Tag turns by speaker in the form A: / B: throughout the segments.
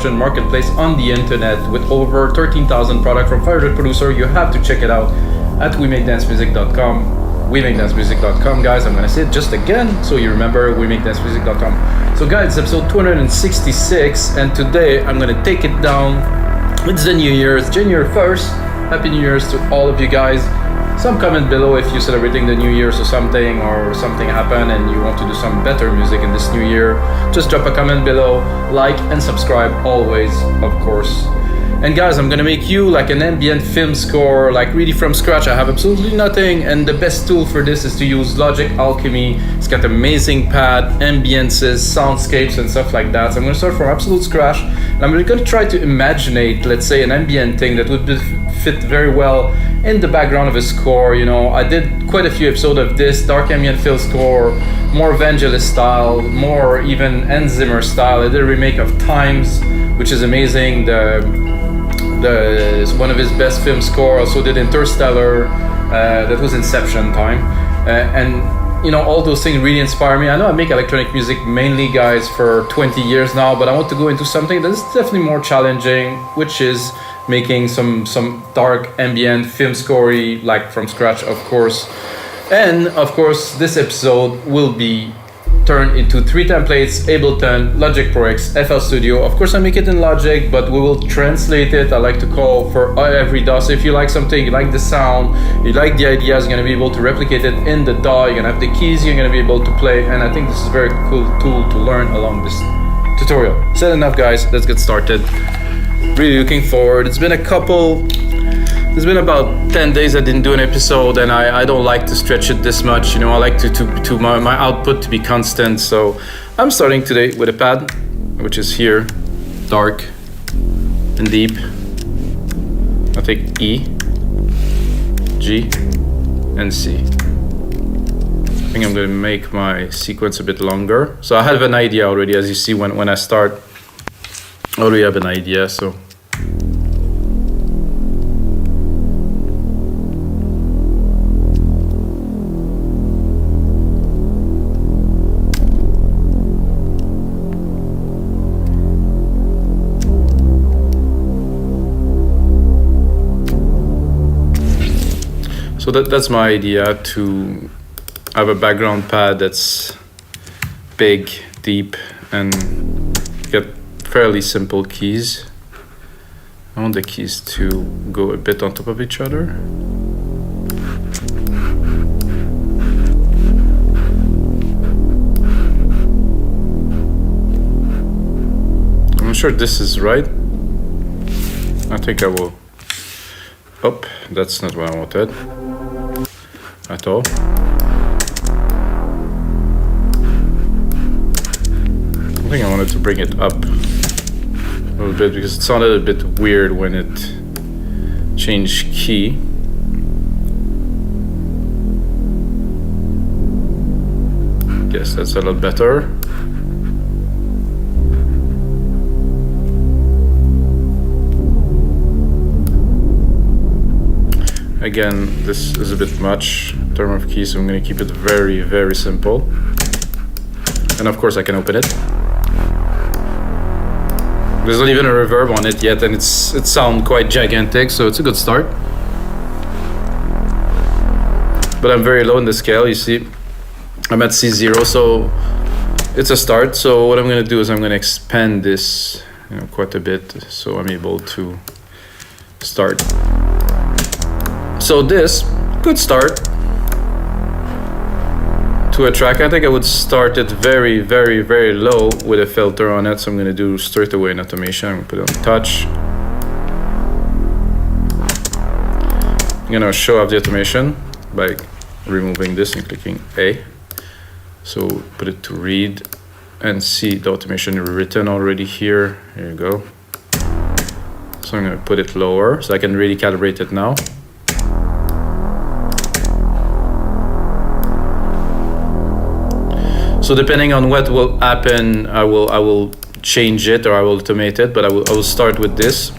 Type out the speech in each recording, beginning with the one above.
A: production marketplace on the internet with over 13,000 products from 500 producers. You have to check it out at wemakedancemusic.com. wemakedancemusic.com, guys. I'm gonna say it just again so you remember, wemakedancemusic.com. So guys, it's episode 266, and today I'm gonna take it down. It's the New Year, it's January 1st. Happy New Year's to all of you guys. Some comment below if you're celebrating the New Year's or something happened and you want to do some better music in this new year. Just drop a comment below, like and subscribe always, of course. And guys, I'm gonna make you like an ambient film score, like really from scratch. I have absolutely nothing, and the best tool for this is to use Logic Alchemy. It's got amazing pad, ambiences, soundscapes and stuff like that. So I'm gonna start from absolute scratch, and I'm gonna try to imaginate, let's say, an ambient thing that would fit very well in the background of a score. You know, I did quite a few episodes of this, dark ambient film score, more Vangelis style, more even Hans Zimmer style. I did a remake of Times, which is amazing. One of his best film score. Also did Interstellar, that was Inception time, and you know, all those things really inspire me. I know I make electronic music mainly, guys, for 20 years now, but I want to go into something that is definitely more challenging, which is making some dark ambient film score, like from scratch, of course. And of course, this episode will be turned into 3 templates: Ableton, Logic Pro X, FL Studio. Of course I make it in Logic, but we will translate it. I like to call for every DAW. So if you like something, you like the sound, you like the ideas, you're gonna be able to replicate it in the DAW. You're gonna have the keys you're gonna be able to play, and I think this is a very cool tool to learn along this tutorial. Said enough, guys, let's get started. Really looking forward. It's been about 10 days I didn't do an episode, and I don't like to stretch it this much. You know, I like to my output to be constant. So I'm starting today with a pad, which is here, dark and deep. I take E, G, and C. I think I'm gonna make my sequence a bit longer. So I have an idea already, as you see when I start. I already have an idea, so. So that's my idea, to have a background pad that's big, deep, and get fairly simple keys. I want the keys to go a bit on top of each other. I'm not sure this is right. I think I will. Oh, that's not what I wanted at all. I think I wanted to bring it up a little bit because it sounded a bit weird when it changed key. Yes, that's a lot better. Again, this is a bit much in terms of keys, so I'm going to keep it very, very simple. And of course I can open it. There's not even a reverb on it yet, and it sounds quite gigantic, so it's a good start. But I'm very low in the scale, you see. I'm at C0, so it's a start. So what I'm going to do is I'm going to expand this, you know, quite a bit, so I'm able to start. So this could start to a track. I think I would start it very, very, very low with a filter on it. So I'm going to do straight away an automation. I'm going to put it on touch. I'm going to show off the automation by removing this and clicking A. So put it to read and see the automation written already here. Here you go. So I'm going to put it lower so I can really calibrate it now. So depending on what will happen, I will change it or I will automate it, but I will start with this.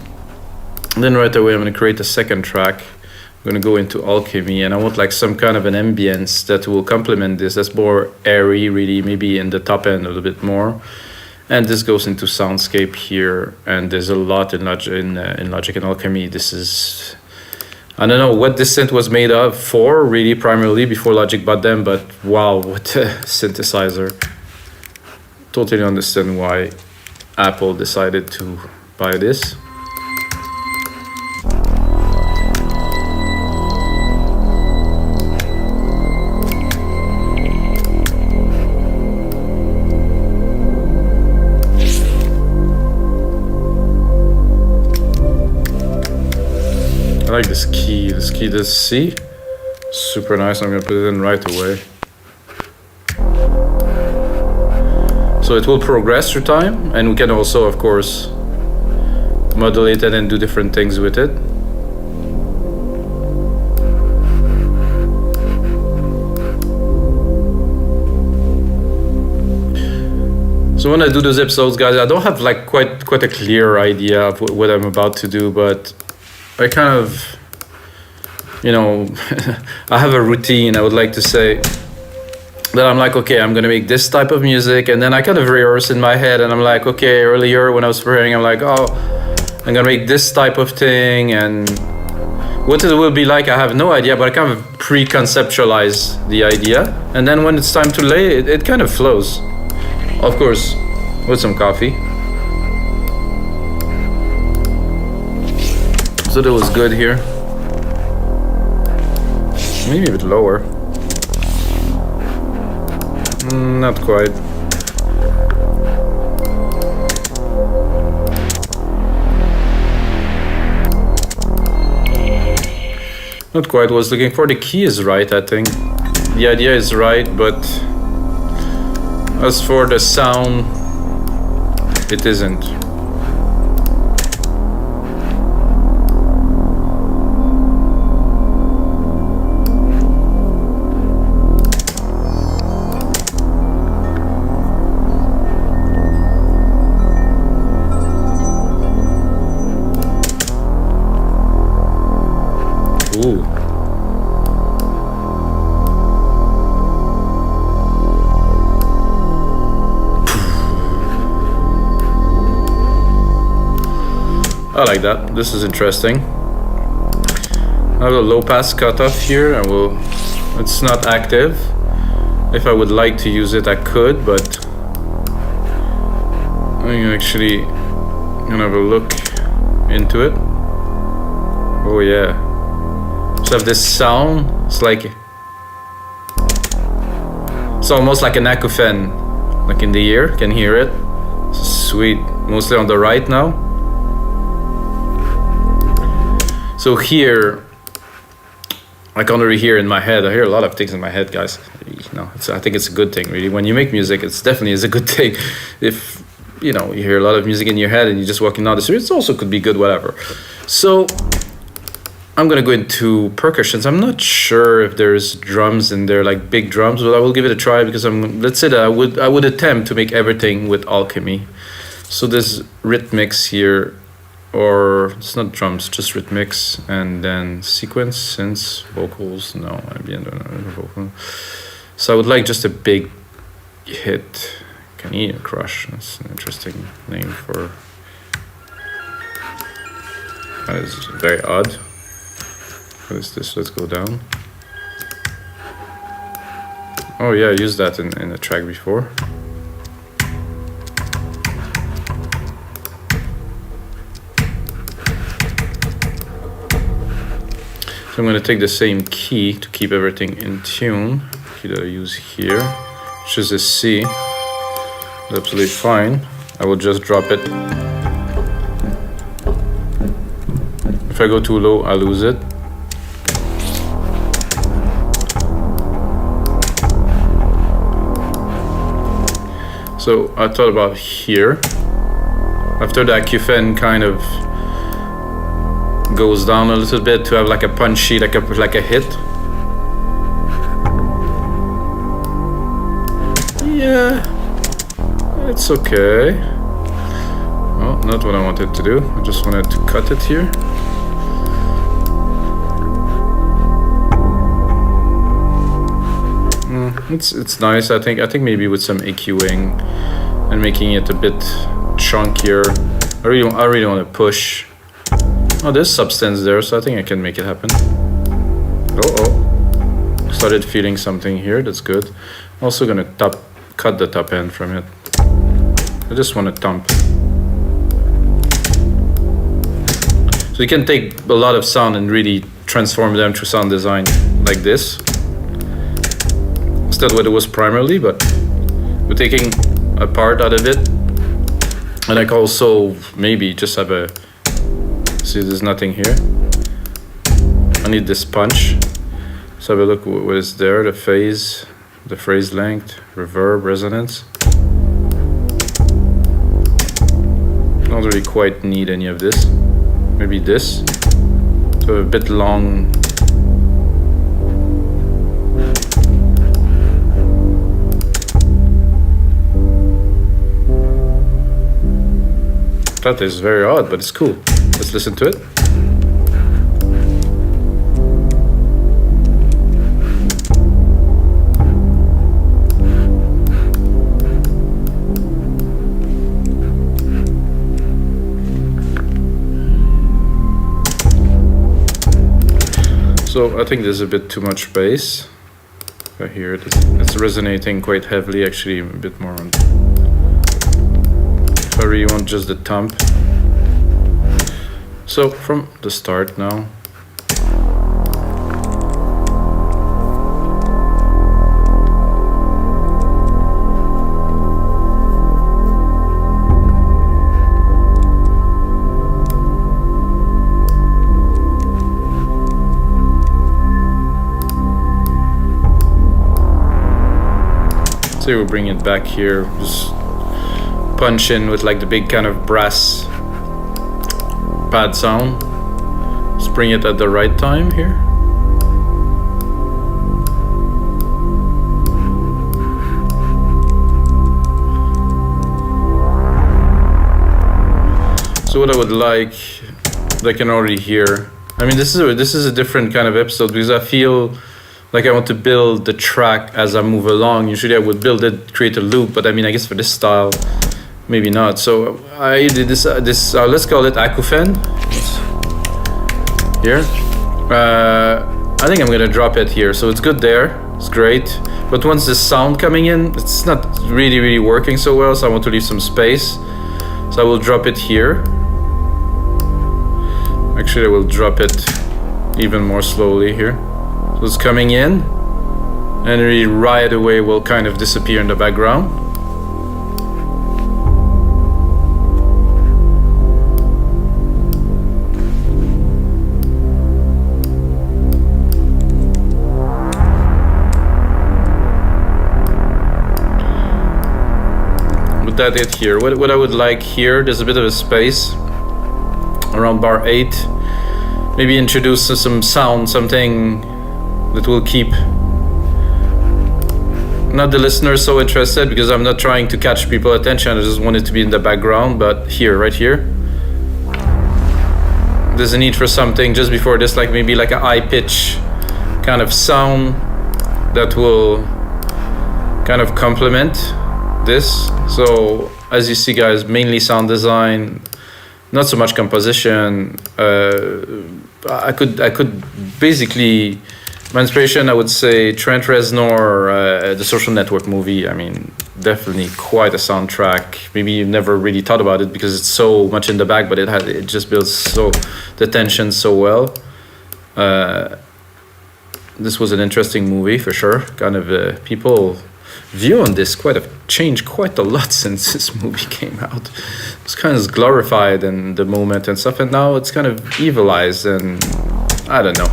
A: And then right away I'm going to create a second track. I'm going to go into Alchemy, and I want like some kind of an ambience that will complement this. That's more airy, really, maybe in the top end a little bit more. And this goes into soundscape here, and there's a lot in Logic and Alchemy. This is, I don't know what this synth was made of for, really, primarily before Logic bought them, but wow, what a synthesizer. Totally understand why Apple decided to buy this. I like this key, this C, super nice. I'm gonna put it in right away. So it will progress through time, and we can also, of course, modulate it and do different things with it. So when I do those episodes, guys, I don't have like quite a clear idea of what I'm about to do, but I kind of, you know, I have a routine, I would like to say, that I'm like, okay, I'm gonna make this type of music, and then I kind of rehearse in my head, and I'm like, okay, earlier when I was preparing, I'm like, oh, I'm gonna make this type of thing, and what it will be like, I have no idea, but I kind of pre-conceptualize the idea, and then when it's time to lay it, it kind of flows. Of course, with some coffee. So that was good here. Maybe a bit lower. Not quite. Not quite. Was looking for the key is right, I think. The idea is right, but as for the sound, it isn't. Ooh. I like that. This is interesting. I have a low pass cutoff here, and it's not active. If I would like to use it, I could, but I'm actually gonna have a look into it. Oh yeah. So have this sound. It's like, it's almost like an acouphene, like in the ear. Can hear it. It's sweet. Mostly on the right now. So here, I can't really hear in my head. I hear a lot of things in my head, guys. No, I think it's a good thing, really. When you make music, it's definitely is a good thing. If you hear a lot of music in your head and you're just walking down the street, it also could be good, whatever. So I'm gonna go into percussions. I'm not sure if there's drums in there, like big drums, but I will give it a try because let's say that I would attempt to make everything with Alchemy. So there's rhythmics here. Or it's not drums, just rhythmics, and then sequence, synths, vocals, no, ambient, vocal. So I would like just a big hit. Can you crush? That's an interesting name for. That is very odd. What is this? Let's go down. Oh yeah, I used that in a track before. So I'm going to take the same key to keep everything in tune. Key that I use here, which is a C. It's absolutely fine. I will just drop it. If I go too low, I lose it. So I thought about here. After the acouphene kind of goes down a little bit, to have like a punchy, like a hit. Yeah, it's okay. Well, not what I wanted to do. I just wanted to cut it here. It's nice. I think maybe with some EQing and making it a bit chunkier. I really want to push. Oh, there's substance there, so I think I can make it happen. Oh, started feeling something here. That's good. Also gonna cut the top end from it. I just want to thump. So you can take a lot of sound and really transform them through sound design like this. It's not what it was primarily, but we're taking a part out of it. And I can also maybe just have a, see there's nothing here. I need this punch. Let's have a look what is there, the phase, the phrase length, reverb, resonance. Don't really quite need any of this. Maybe this, so a bit long. That is very odd, but it's cool. Let's listen to it. So I think there's a bit too much bass. I hear it. It's resonating quite heavily, actually a bit more on. So I really want just the thump. So from the start now. So we'll bring it back here, just punch in with like the big kind of brass pad sound. Just bring it at the right time here. So what I would like, I can already hear. I mean, this is a different kind of episode because I feel like I want to build the track as I move along. Usually I would build it, create a loop, but I mean, I guess for this style, maybe not. So I did this let's call it acouphene. Here. I think I'm gonna drop it here. So it's good there, it's great. But once the sound coming in, it's not really working so well, so I want to leave some space. So I will drop it here. Actually, I will drop it even more slowly here. So it's coming in, and really right away will kind of disappear in the background. With that it here. What I would like here, there's a bit of a space around bar 8. Maybe introduce some sound, something that will keep not the listener so interested, because I'm not trying to catch people's attention. I just want it to be in the background. But here, right here, there's a need for something just before this, like maybe like a high pitch kind of sound that will kind of complement this. So as you see, guys, mainly sound design, not so much composition. I could basically, my inspiration, I would say Trent Reznor, the Social Network movie. I mean, definitely quite a soundtrack. Maybe you never really thought about it because it's so much in the back, but it just builds so the tension so well. This was an interesting movie for sure. Kind of people view on this changed quite a lot since this movie came out. It was kind of glorified in the moment and stuff, and now it's kind of evilized, and I don't know.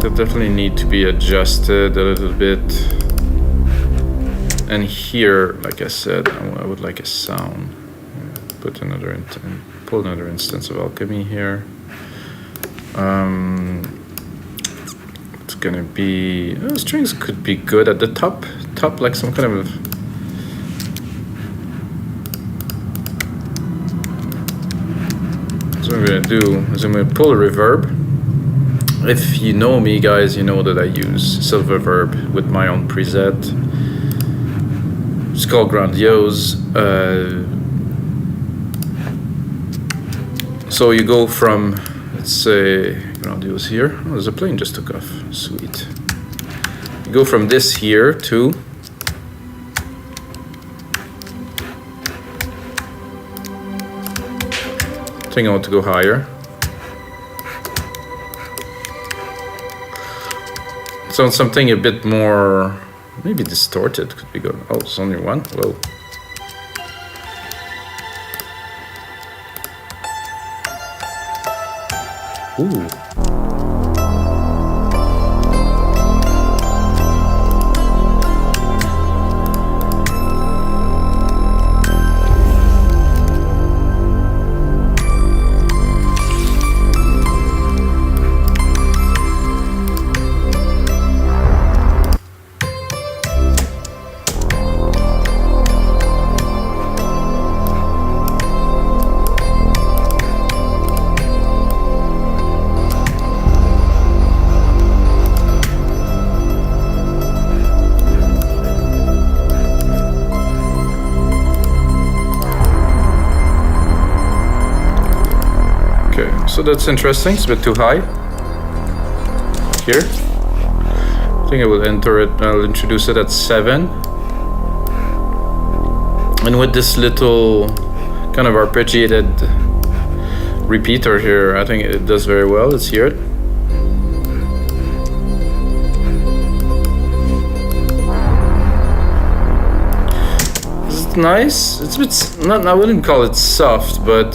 A: That definitely need to be adjusted a little bit. And here, like I said, I would like a sound. Put another pull another instance of Alchemy here. It's gonna be strings could be good at the top, like some kind of. So maybe gonna do is I'm gonna pull a reverb. If you know me, guys, you know that I use silver reverb with my own preset. It's called Grandiose. So you go from, let's say, Grandiose here. Oh, there's a plane just took off. Sweet. You go from this here to I think I want to go higher. So something a bit more, maybe distorted could be good. Oh, it's only one. Whoa. Ooh. So that's interesting, it's a bit too high. Here. I think I will enter it, I'll introduce it at 7. And with this little kind of arpeggiated repeater here, I think it does very well. Let's hear it. It's nice. It's a bit, not, I wouldn't call it soft, but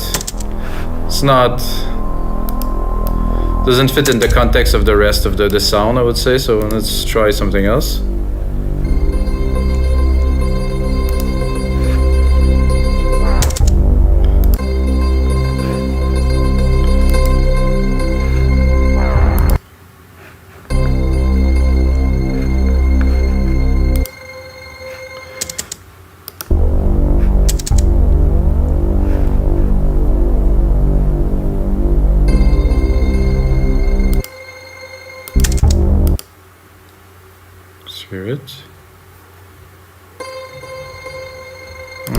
A: it's not, doesn't fit in the context of the rest of the sound, I would say. So let's try something else. Hear it. I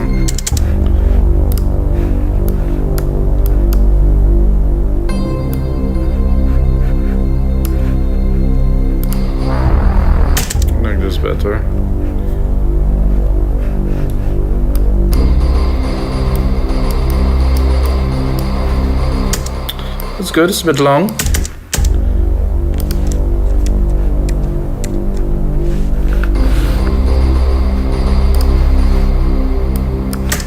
A: like this better. It's good, it's a bit long.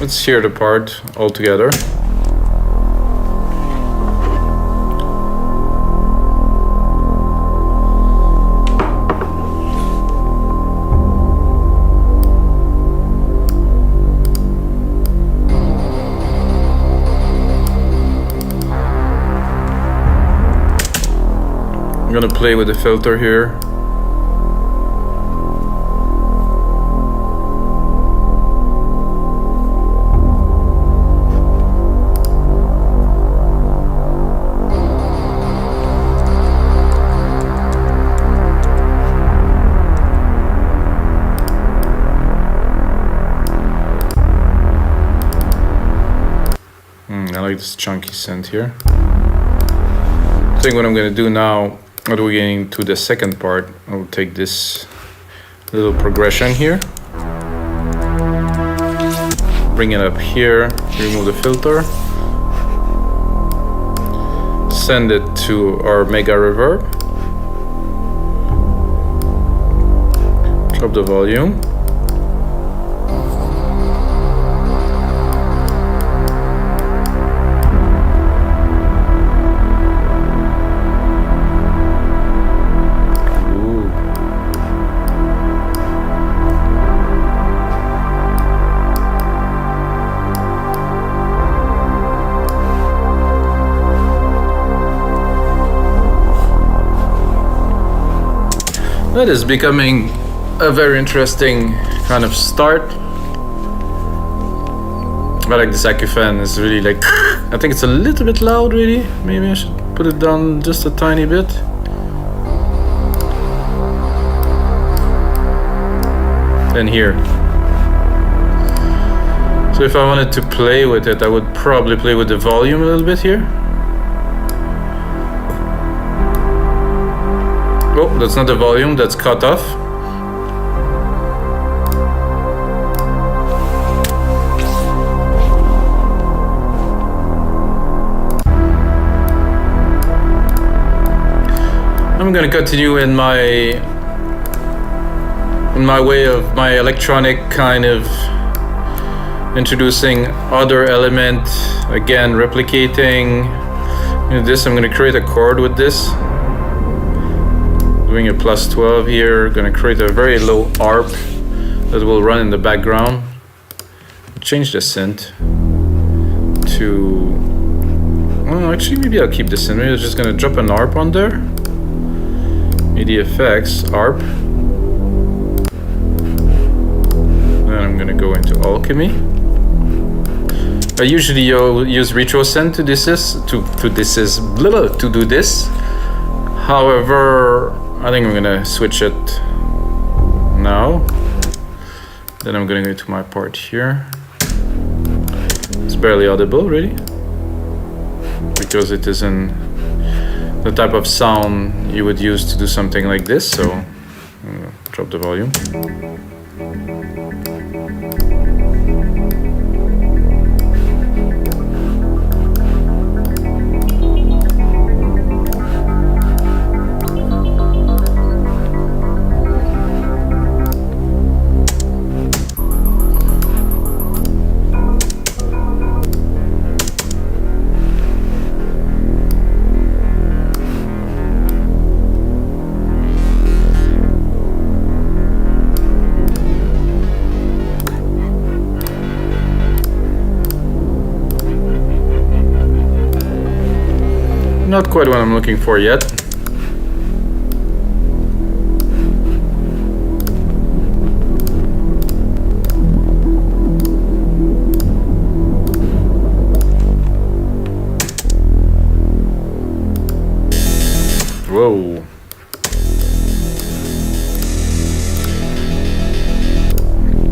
A: Let's hear the part all together. I'm gonna play with the filter here. I like this chunky synth here. I think what I'm going to do now, when we're getting to the second part, I'll take this little progression here, bring it up here, remove the filter, send it to our mega reverb, drop the volume. That is becoming a very interesting kind of start. I like this Acufan. It's really like, I think it's a little bit loud really. Maybe I should put it down just a tiny bit. And here. So if I wanted to play with it, I would probably play with the volume a little bit here. Oh, that's not the volume, that's cut off. I'm gonna continue in my way of my electronic kind of introducing other element, again replicating this. I'm gonna create a chord with this, doing a +12 here. Gonna create a very low arp that will run in the background. Change the synth to, well, actually maybe I'll keep this in. Maybe I'm just gonna drop an arp on there. MIDI effects, arp. Then I'm gonna go into Alchemy. I usually use RetroSend to do this. However, I think I'm gonna switch it now. Then I'm gonna go to my part here. It's barely audible, really, because it isn't the type of sound you would use to do something like this. So I'm gonna drop the volume. Not quite what I'm looking for yet. Whoa.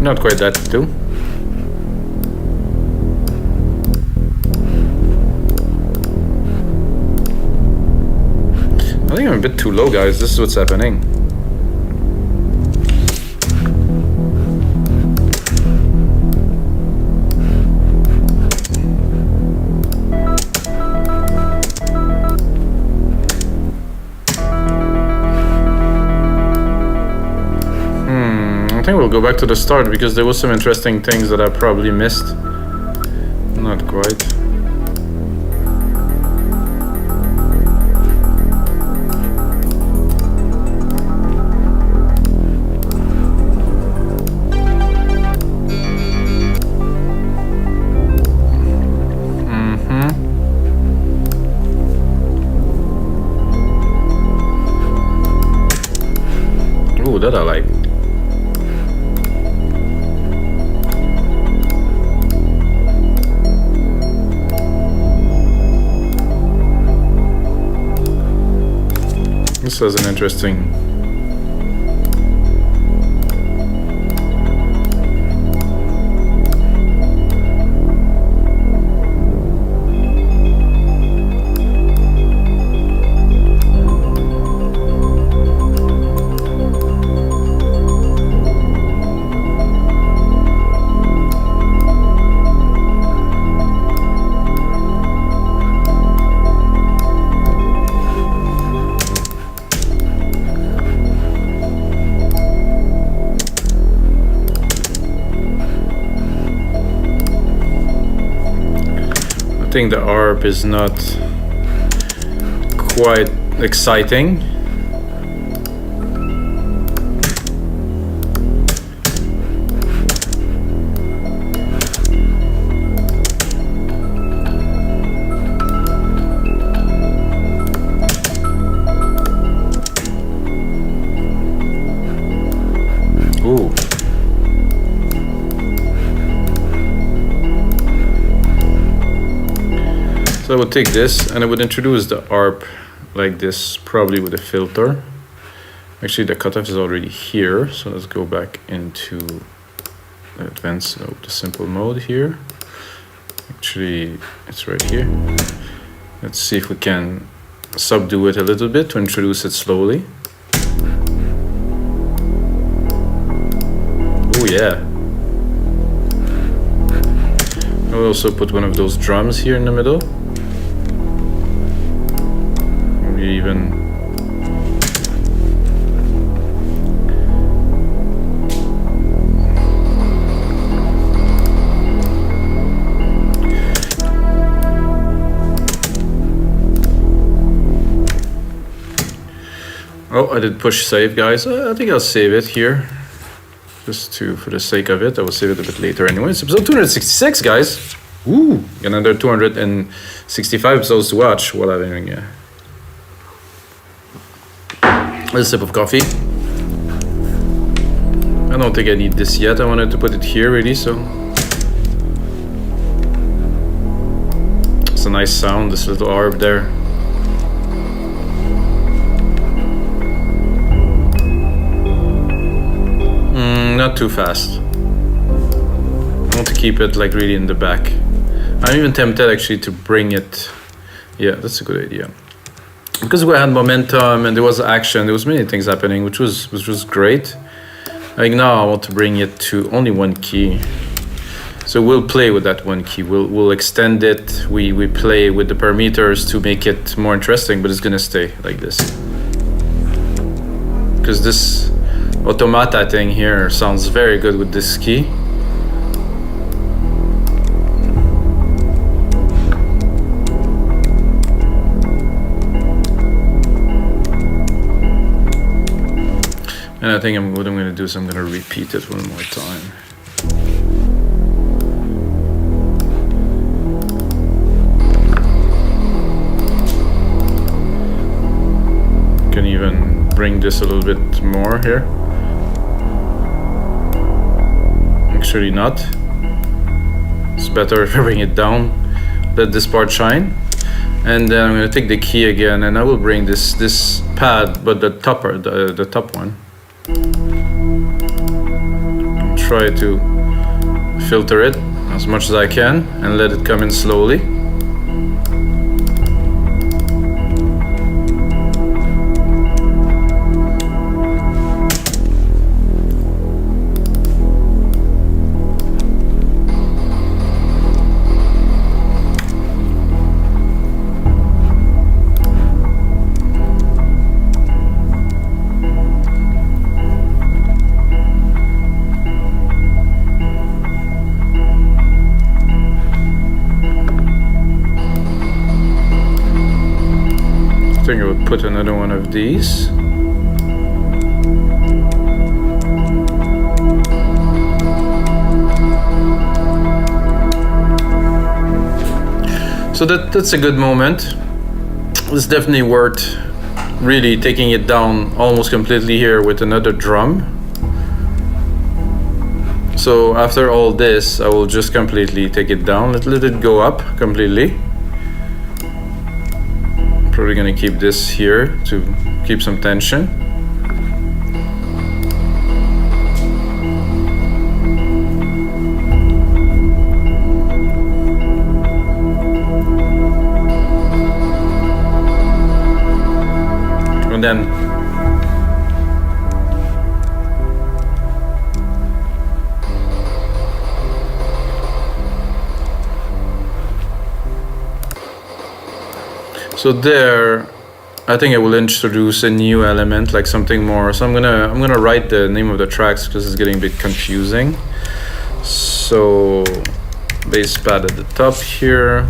A: Not quite that too. I think I'm a bit too low, guys. This is what's happening. I think we'll go back to the start because there was some interesting things that I probably missed. Not quite. Ooh, that I like. This was an interesting. I think the ARP is not quite exciting. Ooh. would take this and I would introduce the arp like this, probably with a filter. Actually, the cutoff is already here, so let's go back into the advanced, the simple mode here. Actually, it's right here. Let's see if we can subdue it a little bit to introduce it slowly. Oh yeah. I will also put one of those drums here in the middle. Maybe even oh, I did push save, guys. I think I'll save it here. Just for the sake of it. I will save it a bit later anyway. It's episode 266, guys. Ooh, another 265 episodes to watch while I'm having a sip of coffee. I don't think I need this yet. I wanted to put it here really, so. It's a nice sound, this little arp there. Not too fast. I want to keep it like really in the back. I'm even tempted actually to bring it. Yeah, that's a good idea. Because we had momentum and there was action, there was many things happening, which was great. Like now I want to bring it to only one key. So we'll play with that one key. We'll extend it. We play with the parameters to make it more interesting, but it's gonna stay like this. Because this automata thing here sounds very good with this key. And I think what I'm going to do is I'm going to repeat it one more time. Can even bring this a little bit more here. Actually not. It's better if I bring it down. Let this part shine. And then I'm going to take the key again and I will bring this pad, but the top one. Try to filter it as much as I can and let it come in slowly. I think I would put another one of these. So that's a good moment. It's definitely worth really taking it down almost completely here with another drum. So after all this, I will just completely take it down, let it go up completely. Probably gonna keep this here to keep some tension. And then so there, I think I will introduce a new element, like something more. So I'm gonna write the name of the tracks because it's getting a bit confusing. So bass pad at the top here.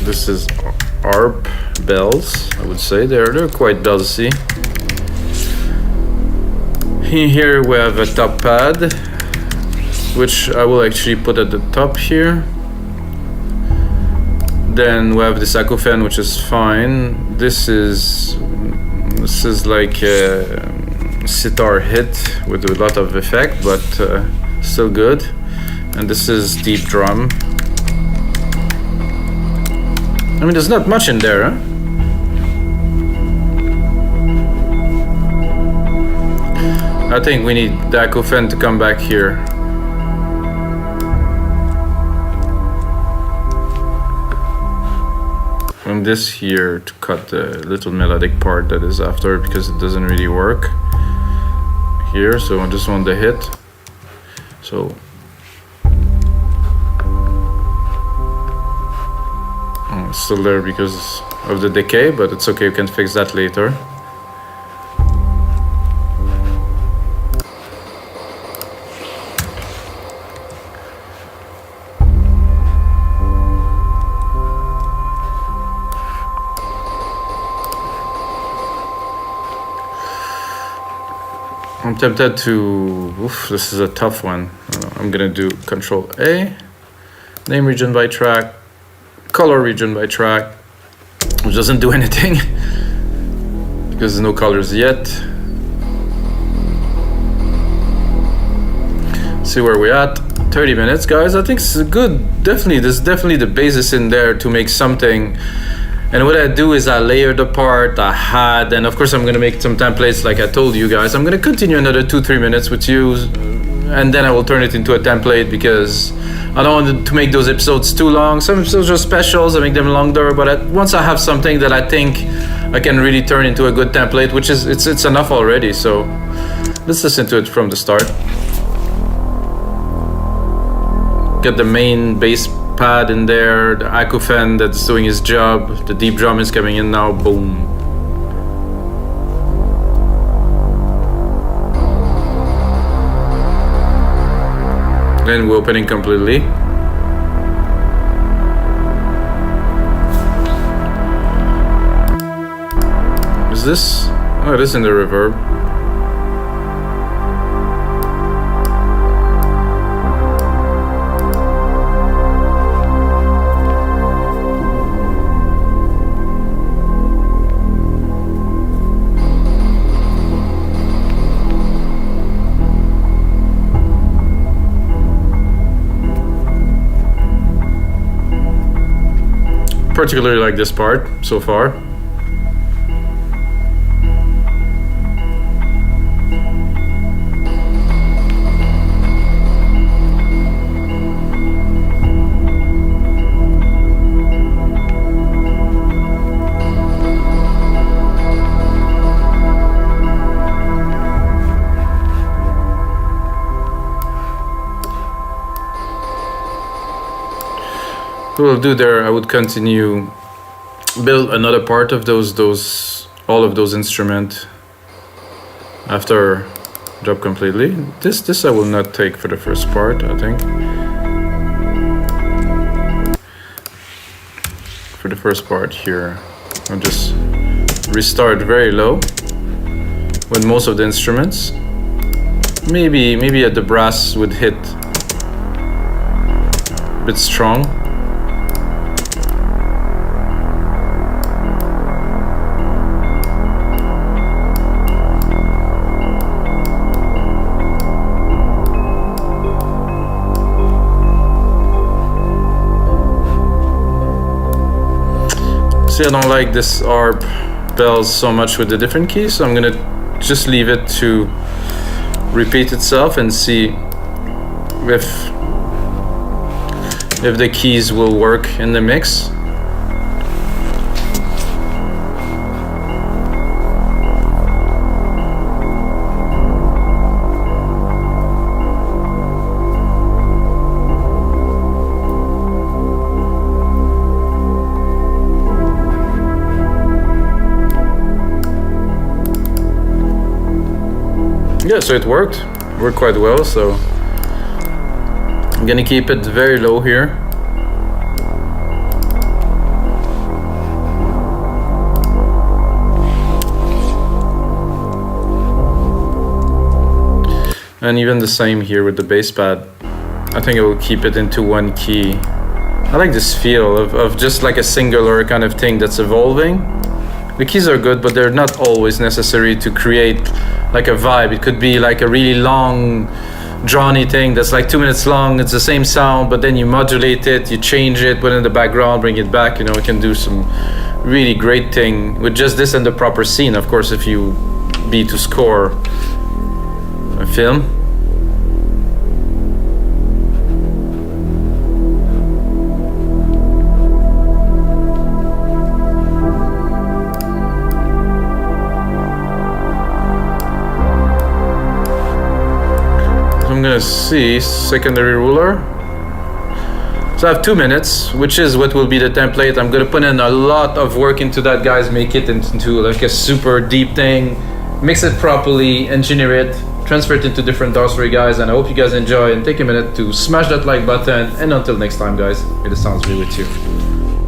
A: This is arp bells, I would say. They're quite dulcy. Here we have a top pad, which I will actually put at the top here. Then we have this acouphene, which is fine. This is like a sitar hit with a lot of effect, but still good. And this is deep drum. mean, there's not much in there, huh? I think we need the acouphene to come back here. From this here to cut the little melodic part that is after, because it doesn't really work here, so I just want the hit. So it's still there because of the decay, but it's okay, we can fix that later. I'm tempted to, this is a tough one. I'm gonna do Control A, name region by track, color region by track, which doesn't do anything because there's no colors yet. See where we're at. 30 minutes, guys. I think it's good. Definitely, there's definitely the basis in there to make something. And what I do is I layer the part I had, and of course I'm gonna make some templates like I told you guys. I'm gonna continue another 2-3 minutes with you, and then I will turn it into a template because I don't want to make those episodes too long. Some episodes are specials, I make them longer, but once I have something that I think I can really turn into a good template, which is it's enough already. So let's listen to it from the start. Get the main bass pad in there, the acouphene that's doing his job, the deep drum is coming in now, boom. Then we're opening completely. Is this? Oh, it is in the reverb. Particularly like this part so far. What we'll do there, I would continue build another part of all of those instruments after drop completely. This I will not take for the first part, I think. For the first part here, I'll just restart very low with most of the instruments. Maybe at the brass would hit a bit strong. See, I don't like this arp bells so much with the different keys, so I'm gonna just leave it to repeat itself and see if the keys will work in the mix. Yeah, so it worked quite well, so I'm gonna keep it very low here. And even the same here with the bass pad. I think I will keep it into one key. I like this feel of just like a singular kind of thing that's evolving. The keys are good, but they're not always necessary to create like a vibe. It could be like a really long drony thing that's like 2 minutes long. It's the same sound, but then you modulate it, you change it, put it in the background, bring it back. You know, we can do some really great thing with just this and the proper scene. Of course, if you be to score a film. I'm gonna see secondary ruler. So I have 2 minutes, which is what will be the template. I'm gonna put in a lot of work into that, guys, make it into like a super deep thing, mix it properly, engineer it, transfer it into different DAWs for you guys, and I hope you guys enjoy, and take a minute to smash that like button, and until next time, guys, may the sounds be with you.